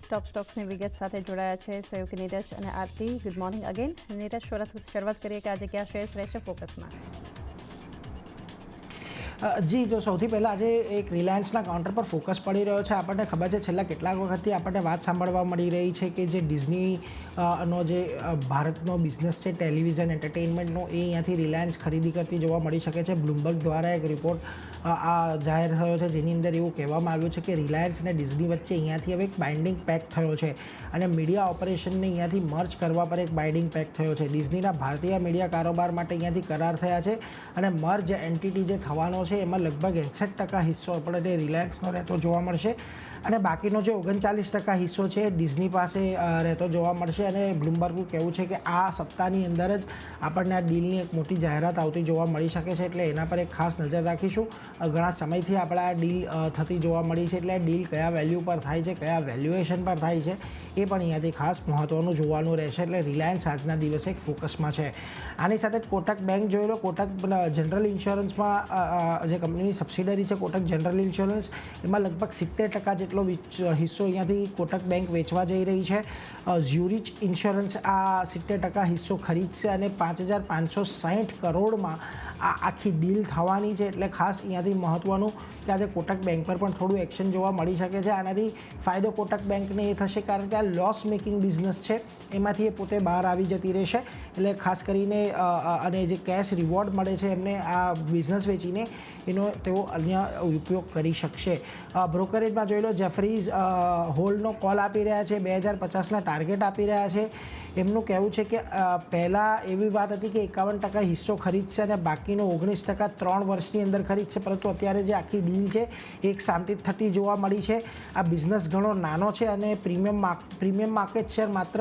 ટોપ સ્ટોક્સની વિગત સાથે જોડાયા છે સહયોગી નીરજ અને Aarti. Good morning again. Neeraj, શરૂઆત કરીએ કે આજે કયા શેર્સ રહેશે ફોકસમાં? જી, જો સૌથી પહેલાં આજે એક રિલાયન્સના કાઉન્ટર પર ફોકસ પડી રહ્યો છે. આપણને ખબર છે છેલ્લા કેટલાક વખતથી આપણને વાત સાંભળવા મળી રહી છે કે જે ડિઝની નો જે ભારતનો બિઝનેસ છે ટેલિવિઝન એન્ટરટેઇનમેન્ટનો, એ અહીંયાથી રિલાયન્સ ખરીદી કરતી જોવા મળી શકે છે. બ્લુમબર્ગ દ્વારા એક રિપોર્ટ આ જાહેર થયો છે જેની અંદર એવું કહેવામાં આવ્યું છે કે રિલાયન્સ અને ડિઝની વચ્ચે અહીંયાથી હવે એક બાઇન્ડિંગ પેક્ટ થયો છે અને મીડિયા ઓપરેશનને અહીંયાથી મર્જ કરવા પર એક બાઇન્ડિંગ પેક્ટ થયો છે. ડિઝનીના ભારતીય મીડિયા કારોબાર માટે અહીંયાથી કરાર થયા છે અને મર્જ એન્ટિટી જે થવાનો છે એમાં લગભગ 61% હિસ્સો આપણને રિલાયન્સનો રહેતો જોવા મળશે અને બાકીનો જે 39% હિસ્સો છે ડિઝની પાસે રહેતો જોવા મળશે. અને બ્લુમબર્ગનું કહેવું છે કે આ સપ્તાહની અંદર જ આપણને આ ડીલની એક મોટી જાહેરાત આવતી જોવા મળી શકે છે, એટલે એના પર એક ખાસ નજર રાખીશું. ઘણા સમયથી આપણે આ ડીલ થતી જોવા મળી છે, એટલે આ ડીલ કયા વેલ્યુ પર થાય છે, કયા વેલ્યુએશન પર થાય છે, એ પણ અહીંયાથી ખાસ મહત્ત્વનું જોવાનું રહેશે. એટલે રિલાયન્સ આજના દિવસે એક ફોકસમાં છે. આની સાથે જ કોટક બેંક જોઈ લો. કોટક જનરલ ઇન્સ્યોરન્સમાં જે કંપનીની સબસિડરી છે કોટક જનરલ ઇન્સ્યોરન્સ, એમાં લગભગ 70% જેટલો હિસ્સો અહીંયાથી કોટક બેંક વેચવા જઈ રહી છે. ઝ્યુરિચ ઇન્સ્યોરન્સ આ 70% હિસ્સો ખરીદશે અને 5,560 કરોડમાં આ આખી ડીલ થવાની છે. એટલે ખાસ અહીંયાથી મહત્ત્વનું કે આજે કોટક બેંક પર પણ થોડું એક્શન જોવા મળી શકે છે. આનાથી ફાયદો કોટક બેંકને એ થશે કારણ કે આ લોસ મેકિંગ બિઝનેસ છે એમાંથી એ પોતે બહાર આવી જતી રહેશે. એટલે ખાસ કરીને અને જે કેશ રિવોર્ડ મળે છે એમને આ બિઝનેસ વેચીને એનો તેઓ અન્ય ઉપયોગ કરી શકશે. બ્રોકરેજમાં જોઈ લો, જેફરીઝ હોલ્ડનો કોલ આપી રહ્યા છે, 2050ના ટાર્ગેટ આપી રહ્યા છે. એમનું કહેવું છે કે પહેલાં એવી વાત હતી કે 51% હિસ્સો ખરીદશે અને બાકીનો 19% 3 વર્ષની અંદર ખરીદશે, પરંતુ અત્યારે જે આખી ડીલ છે એક સામતી થતી જોવા મળી છે. આ બિઝનેસ ઘણો નાનો છે અને પ્રીમિયમ માર્કેટ શેર માત્ર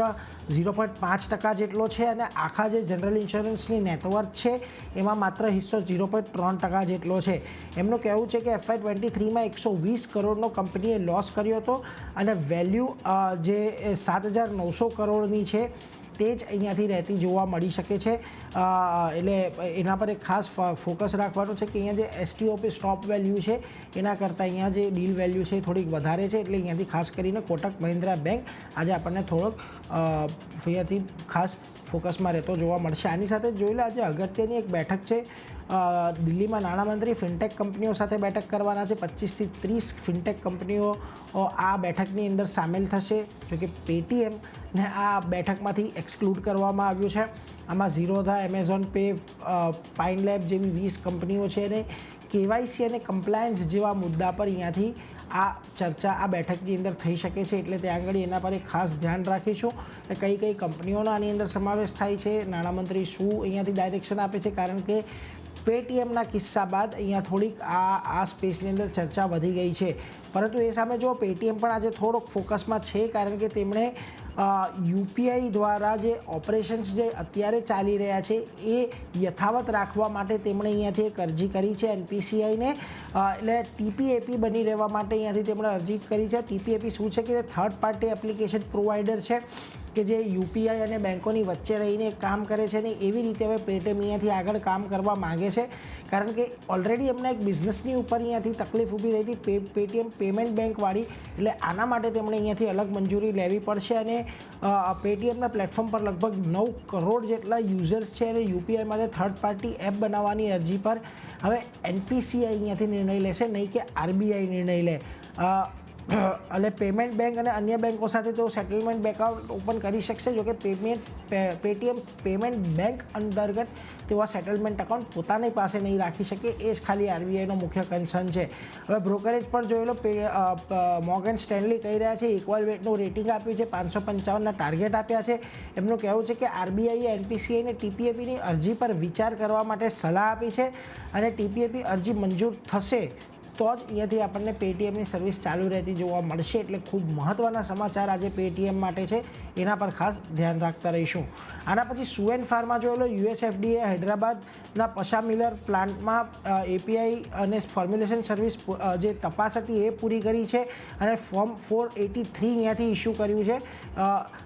0.5% જેટલો છે અને આખા જે જનરલ ઇન્સ્યોરન્સની નેટવર્થ છે એમાં માત્ર હિસ્સો 0.3% જેટલો છે. એમનું કહેવું છે કે FY23માં 120 કરોડનો કંપનીએ લોસ કર્યો હતો અને વેલ્યુ જે 7,900 કરોડની છે તે જ અહીંયાથી રહેતી જોવા મળી શકે છે. એટલે એના પર એક ખાસ ફોકસ રાખવાનું છે કે અહીંયા જે STOP સ્ટોપ વેલ્યુ છે એના કરતાં અહીંયા જે ડીલ વેલ્યુ છે એ થોડીક વધારે છે. એટલે અહીંયાથી ખાસ કરીને કોટક મહિન્દ્રા બેંક આજે આપણને થોડોક અહીંયાથી ખાસ ફોકસમાં રહેતો જોવા મળશે. આની સાથે જોઈ લો, આજે અગત્યની એક બેઠક છે. દિલ્હીમાં નાણામંત્રી ફિનટેક કંપનીઓ સાથે બેઠક કરવાના છે. 25 થી 30 ફિનટેક કંપનીઓ આ બેઠકની અંદર સામેલ થશે. જોકે પેટીએમને આ બેઠકમાંથી એક્સક્લુડ કરવામાં આવ્યું છે. આમાં ઝીરોધા, એમેઝોન પે, પાઇન લેબ જેવી 20 કંપનીઓ છે અને KYC અને કમ્પ્લાયન્સ જેવા મુદ્દા પર અહીંયાથી આ ચર્ચા આ બેઠકની અંદર થઈ શકે છે. એટલે ત્યાં આગળ એના પર એક ખાસ ધ્યાન રાખીશું કે કઈ કઈ કંપનીઓનો આની અંદર સમાવેશ થાય છે, નાણામંત્રી શું અહીંયાથી ડાયરેક્શન આપે છે. કારણ કે પેટીએમના કિસ્સા બાદ અહીંયા થોડીક આ સ્પેસની અંદર ચર્ચા વધી ગઈ છે. પરંતુ એ સામે જો પેટીએમ પણ આજે થોડોક ફોકસમાં છે કારણ કે તેમણે UPI દ્વારા જે ઓપરેશન્સ જે અત્યારે ચાલી રહ્યા છે એ યથાવત રાખવા માટે તેમણે અહીંયાથી એક અરજી કરી છે NPCIને. એટલે TPAP બની રહેવા માટે અહીંયાથી તેમણે અરજી કરી છે. TPAP શું છે કે થર્ડ પાર્ટી એપ્લિકેશન પ્રોવાઈડર છે કે જે UPI અને બેંકોની વચ્ચે રહીને કામ કરે છે ને એવી રીતે હવે પેટીએમ અહીંયાથી આગળ કામ કરવા માગે છે. કારણ કે ઓલરેડી એમના એક બિઝનેસની ઉપર અહીંયાથી તકલીફ ઊભી રહી હતી પેટીએમ પેમેન્ટ બેંકવાળી. એટલે આના માટે તેમણે અહીંયાથી અલગ મંજૂરી લેવી પડશે અને પેટીએમના પ્લેટફોર્મ પર લગભગ 9 કરોડ જેટલા યુઝર્સ છે અને UPI માટે થર્ડ પાર્ટી એપ બનાવવાની અરજી પર હવે NPCI અહીંયાથી નિર્ણય લેશે, નહીં કે RBI નિર્ણય લે. અને પેમેન્ટ બેંક અને અન્ય બેંકો સાથે તેઓ સેટલમેન્ટ એકાઉન્ટ ઓપન કરી શકશે. જોકે પેટીએમ પેમેન્ટ બેંક અંતર્ગત તેઓ આ સેટલમેન્ટ એકાઉન્ટ પોતાની પાસે નહીં રાખી શકે. એ જ ખાલી RBIનો મુખ્ય કન્સર્ન છે. હવે બ્રોકરેજ પર જોઈ લો, મોર્ગન સ્ટેનલી કહી રહ્યા છે ઇક્વલ રેટિંગ આપ્યું છે, 555ના ટાર્ગેટ આપ્યા છે. એમનું કહેવું છે કે RBIએ NPCI અને TPAPની અરજી પર વિચાર કરવા માટે સલાહ આપી છે અને TPAP અરજી મંજૂર થશે તો જ અહીંયાથી આપણને પેટીએમની સર્વિસ ચાલુ રહેતી જોવા મળશે. એટલે ખૂબ મહત્ત્વના સમાચાર આજે પેટીએમ માટે છે, એના પર ખાસ ધ્યાન રાખતા રહીશું. આના પછી સુવેન ફાર્મા જોઈ લો. USFDA હૈદરાબાદના પશા મિલર પ્લાન્ટમાં API અને ફોર્મ્યુલેશન સર્વિસ જે તપાસ હતી એ પૂરી કરી છે અને ફોર્મ 483 અહીંયાથી ઇસ્યુ કર્યું છે.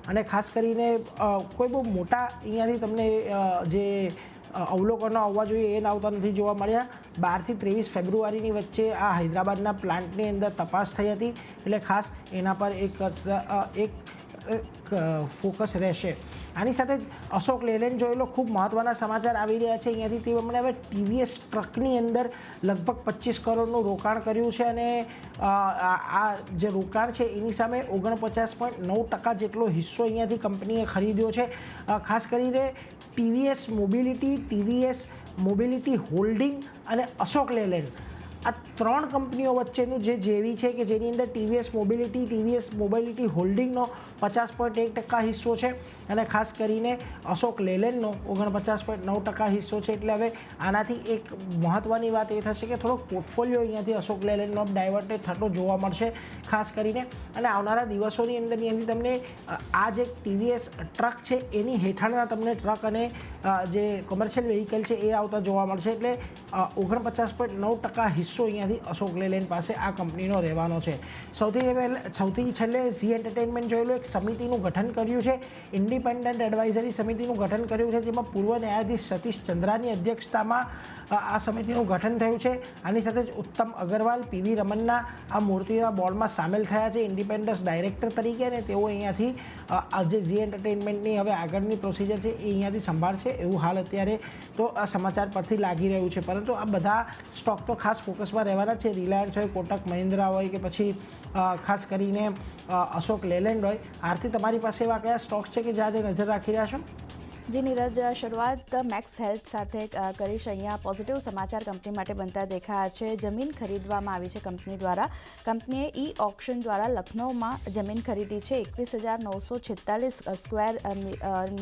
અને ખાસ કરીને કોઈ બહુ મોટા અહીંયાથી તમને જે અવલોકનો આવવા જોઈએ એ આવતા નથી જોવા મળ્યા. 12 થી 23 ફેબ્રુઆરીની વચ્ચે આ હૈદરાબાદના પ્લાન્ટની અંદર તપાસ થઈ હતી, એટલે ખાસ એના પર એક ફોકસ રહેશે. આની સાથે જ અશોક લેલેન્ડ જોયેલો ખૂબ મહત્ત્વના સમાચાર આવી રહ્યા છે અહીંયાથી. તેમણે હવે ટીવીએસ ટ્રકની અંદર લગભગ 25 કરોડનું રોકાણ કર્યું છે અને આ જે રોકાણ છે એની સામે 49.9% જેટલો હિસ્સો અહીંયાથી કંપનીએ ખરીદ્યો છે. ખાસ કરીને ટીવીએસ મોબિલિટી હોલ્ડિંગ અને અશોક લેલેન્ડ, આ 3 કંપનીઓ વચ્ચેનું જે જેવી છે કે જેની અંદર ટીવીએસ મોબિલિટી હોલ્ડિંગનો 50.1% હિસ્સો છે અને ખાસ કરીને અશોક લેલેન્ડનો 49.9% હિસ્સો છે. એટલે હવે આનાથી એક મહત્ત્વની વાત એ થશે કે થોડોક પોર્ટફોલિયો અહીંયાથી અશોક લેલેન્ડનો ડાયવર્ટેડ થતો જોવા મળશે ખાસ કરીને. અને આવનારા દિવસોની અંદર તમને આ જે ટીવીએસ ટ્રક છે એની હેઠળના તમને ટ્રક અને જે કોમર્શિયલ વ્હીકલ છે એ આવતા જોવા મળશે. એટલે 49.9% હિસ્સો અહીંયાથી અશોક લેલેન્ડ પાસે આ કંપનીનો રહેવાનો છે. સૌથી છેલ્લે ઝી એન્ટરટેનમેન્ટ જોયેલું એક સમિતિનું ગઠન કર્યું છે, ઇન્ડિપેન્ડન્ટ એડવાઇઝરી સમિતિનું ગઠન કર્યું છે, જેમાં પૂર્વ ન્યાયાધીશ સતીશ ચંદ્રાની અધ્યક્ષતામાં આ સમિતિનું ગઠન થયું છે. આની સાથે જ ઉત્તમ અગ્રવાલ, પીવી રમન્ના આ મૂર્તિના બોર્ડમાં સામેલ થયા છે ઇન્ડિપેન્ડન્સ ડાયરેક્ટર તરીકે, અને તેઓ અહીંયાથી જે ઝી એન્ટરટેનમેન્ટની હવે આગળની પ્રોસિજર છે એ અહીંયાથી સંભાળશે એવું હાલ અત્યારે તો આ સમાચાર પરથી લાગી રહ્યું છે. પરંતુ આ બધા સ્ટોક તો ખાસ ફોકસમાં રહેવાના છે. રિલાયન્સ હોય, કોટક મહિન્દ્રા હોય કે પછી ખાસ કરીને અશોક લેલેન્ડ હોય. આરતી, તમારી પાસે એવા કયા સ્ટોક્સ છે કે જ્યાં જે નજર રાખી રહ્યા છો? જી નીરજ, શરૂઆત મેક્સ હેલ્થ સાથે કરીશ. અહીંયા પોઝિટિવ સમાચાર કંપની માટે બનતા દેખાયા છે. જમીન ખરીદવામાં આવી છે કંપની દ્વારા. કંપનીએ ઈ ઓક્શન દ્વારા લખનૌમાં જમીન ખરીદી છે. 21,946 સ્ક્વેર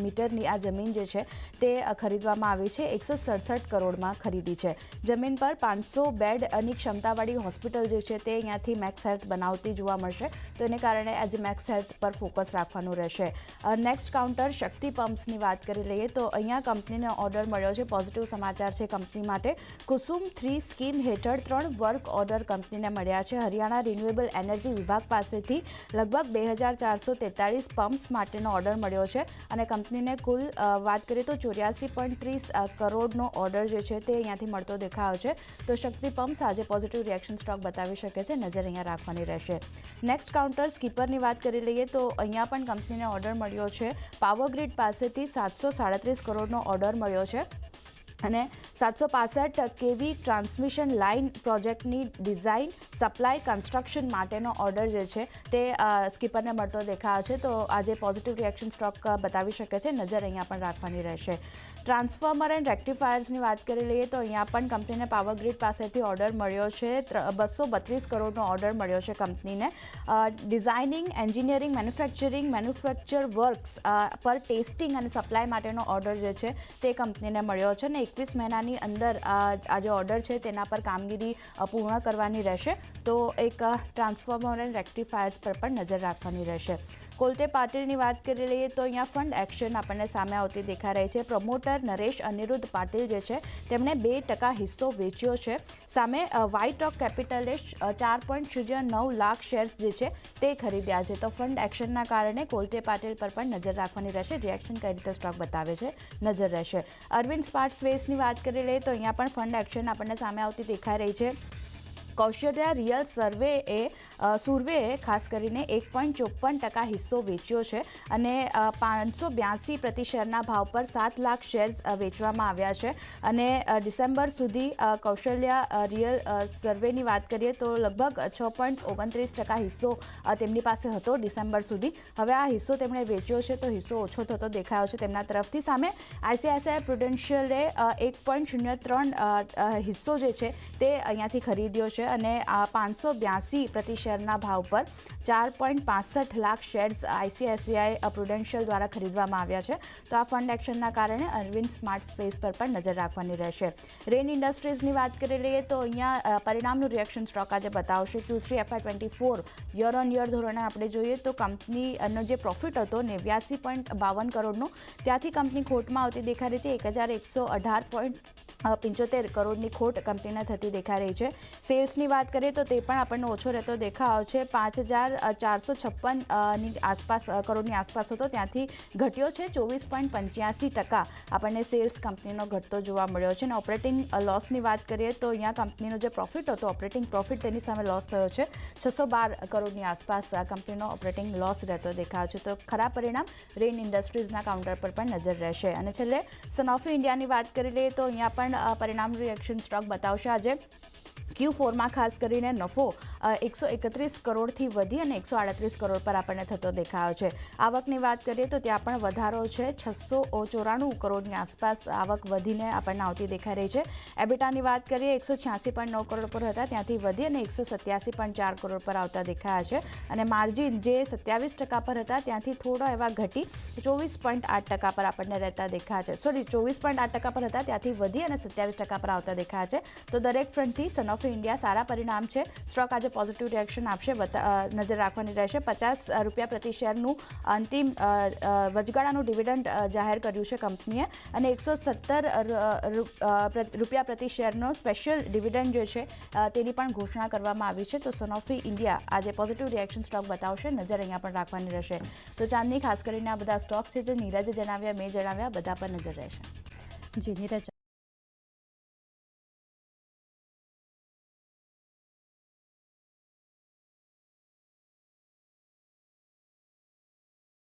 મીટરની આ જમીન જે છે તે ખરીદવામાં આવી છે. 167 કરોડમાં ખરીદી છે. જમીન પર 500 બેડની ક્ષમતાવાળી હોસ્પિટલ જે છે તે અહીંયાથી મેક્સ હેલ્થ બનાવતી જોવા મળશે, તો એને કારણે આજે મેક્સ હેલ્થ પર ફોકસ રાખવાનું રહેશે. નેક્સ્ટ કાઉન્ટર શક્તિ પમ્પ્સની વાત કરીએ લઈએ તો અહીંયા કંપનીને ઓર્ડર મળ્યો છે. પોઝિટિવ સમાચાર છે કંપની માટે. કુસુમ 3 સ્કીમ હેઠળ 3 વર્ક ઓર્ડર કંપનીને મળ્યા છે. હરિયાણા રિન્યુએબલ એનર્જી વિભાગ પાસેથી લગભગ 2,443 પમ્પ્સ માટેનો ઓર્ડર મળ્યો છે અને કંપનીને કુલ વાત કરીએ તો 84.30 કરોડનો ઓર્ડર જે છે તે અહીંયાથી મળતો દેખાયો છે. તો શક્તિ પમ્પ્સ આજે પોઝિટિવ રિએક્શન સ્ટોક બતાવી શકે છે, નજર અહીંયા રાખવાની રહેશે. નેક્સ્ટ કાઉન્ટર સ્કીપરની વાત કરી લઈએ તો અહીંયા પણ કંપનીને ઓર્ડર મળ્યો છે. પાવર ગ્રીડ પાસેથી 737 કરોડનો ઓર્ડર મળ્યો છે અને 765 કેવી ટ્રાન્સમિશન લાઇન પ્રોજેક્ટની ડિઝાઇન, સપ્લાય, કન્સ્ટ્રક્શન માટેનો ઓર્ડર જે છે તે સ્કીપરને મળતો દેખાયો છે. તો આજે પોઝિટિવ રિએક્શન સ્ટોક બતાવી શકે છે, નજર અહીંયા પણ રાખવાની રહેશે. ટ્રાન્સફોર્મર એન્ડ રેક્ટિફાયર્સની વાત કરી લઈએ તો અહીંયા પણ કંપનીને પાવર ગ્રીડ પાસેથી ઓર્ડર મળ્યો છે. 232 કરોડનો ઓર્ડર મળ્યો છે કંપનીને. ડિઝાઇનિંગ, એન્જિનિયરિંગ, મેન્યુફેક્ચર વર્ક્સ પર ટેસ્ટિંગ અને સપ્લાય માટેનો ઓર્ડર જે છે તે કંપનીને મળ્યો છે અને 21 મહિનાની અંદર આ જે ઓર્ડર છે તેના પર કામગીરી પૂર્ણ કરવાની રહેશે. તો એક ટ્રાન્સફોર્મર એન્ડ રેક્ટિફાયર્સ પર પણ નજર રાખવાની રહેશે. કોલ્ટે પાટીલની વાત કરી લઈએ તો અહીંયા ફંડ એક્શન આપણને સામે આવતી દેખાઈ રહી છે. પ્રમોટર નરેશ અનિરુદ્ધ પાટીલ જે છે તેમણે 2% હિસ્સો વેચ્યો છે. સામે વ્હાઇટ રોક કેપિટલે 4.09 લાખ શેર્સ જે છે તે ખરીદ્યા છે. તો ફંડ એક્શનના કારણે કોલ્ટે પાટીલ પર પણ નજર રાખવાની રહેશે. રિએક્શન કઈ રીતે સ્ટોક બતાવે છે, નજર રહેશે. અરવિંદ સ્માર્ટ સ્પેસની વાત કરી લઈએ તો અહીંયા પણ ફંડ એક્શન આપણને સામે આવતી દેખાઈ રહી છે. કૌશલ્યા રિયલ સુરવેએ ખાસ કરીને 1.54% હિસ્સો વેચ્યો છે અને 582 પ્રતિ શેરના ભાવ પર 7 લાખ શેર્સ વેચવામાં આવ્યા છે. અને ડિસેમ્બર સુધી કૌશલ્યા રિયલ સર્વેની વાત કરીએ તો લગભગ 6.29% હિસ્સો તેમની પાસે હતો ડિસેમ્બર સુધી. હવે આ હિસ્સો તેમણે વેચ્યો છે તો હિસ્સો ઓછો થતો દેખાયો છે તેમના તરફથી. સામે આઈસીઆઈસીઆઈ પ્રુડેન્શિયલે 1.03 હિસ્સો જે છે તે અહીંયાથી ખરીદ્યો છે અને 582 પ્રતિ શેરના ભાવ પર 4.65 લાખ શેર્સ આઈસીઆઈસીઆઈ પ્રુડેન્શિયલ દ્વારા ખરીદવામાં આવ્યા છે. તો આ ફંડ એક્શનના કારણે અરવિંદ સ્માર્ટ સ્પેસ પર પણ નજર રાખવાની રહેશે. રેન ઇન્ડસ્ટ્રીઝની વાત કરી લઈએ તો અહીંયા પરિણામનું રિએક્શન સ્ટોક આજે બતાવશે. Q3 FY24 year on year ધોરણે આપણે જોઈએ તો કંપનીનો જે પ્રોફિટ હતો 89.52 કરોડનો, ત્યાંથી કંપની ખોટમાં આવતી દેખાઈ રહી છે. 1,118.75 કરોડની ખોટ કંપનીને થતી દેખાઈ રહી છે. સેલ્સ લોસની વાત કરીએ તો તે પણ આપણને ઓછો રહેતો દેખાયો છે. 5,456 આસપાસ કરોડની આસપાસ હતો, ત્યાંથી ઘટ્યો છે. 24.85% આપણને સેલ્સ કંપનીનો ઘટતો જોવા મળ્યો છે. અને ઓપરેટિંગ લોસની વાત કરીએ તો અહીંયા કંપનીનો જે પ્રોફિટ હતો, ઓપરેટિંગ પ્રોફિટ, તેની સામે લોસ થયો છે. 612 કરોડની આસપાસ કંપનીનો ઓપરેટિંગ લોસ રહેતો દેખાયો છે. તો ખરાબ પરિણામ રેન ઇન્ડસ્ટ્રીઝના કાઉન્ટર પર પણ નજર રહેશે. અને છેલ્લે સનોફી ઇન્ડિયાની વાત કરી લઈએ તો અહીંયા પણ પરિણામનું રિએક્શન સ્ટોક બતાવશે. આજે Q4માં ખાસ કરીને નફો 131 કરોડથી વધી અને 138 કરોડ પર આપણને થતો દેખાયો છે. આવકની વાત કરીએ તો ત્યાં પણ વધારો છે. 694 કરોડની આસપાસ આવક વધીને આપણને આવતી દેખાઈ રહી છે. એબિટાની વાત કરીએ 186.9 કરોડ પર હતા, ત્યાંથી વધી અને 187.4 કરોડ પર આવતા દેખાયા છે. અને માર્જિન જે 27% પર હતા, ત્યાંથી થોડા એવા ઘટી 24.8% પર આપણને રહેતા દેખાયા છે. 24.8% પર હતા, ત્યાંથી વધી અને 27% પર આવતા દેખાયા છે. તો દરેક ફ્રન્ટથી સનોફી ઇન્ડિયા સારા પરિણામ છે. સ્ટોક આજે પોઝિટિવ રિએક્શન આપશે, નજર રાખવાની રહેશે. ₹50 પ્રતિ શેરનું અંતિમ વચગાળાનું ડિવિડન્ડ જાહેર કર્યું છે કંપનીએ, અને ₹117 પ્રતિ શેરનો સ્પેશિયલ ડિવિડન્ડ જે છે તેની પણ ઘોષણા કરવામાં આવી છે. તો સનોફી ઇન્ડિયા આજે પોઝિટિવ રિએક્શન સ્ટોક બતાવશે, નજર અહીંયા પણ રાખવાની રહેશે. તો ચાંદની, ખાસ કરીને આ બધા સ્ટોક છે જે નીરજે જણાવ્યા, મેં જણાવ્યા, બધા પર નજર રહેશે. જી નીરજ.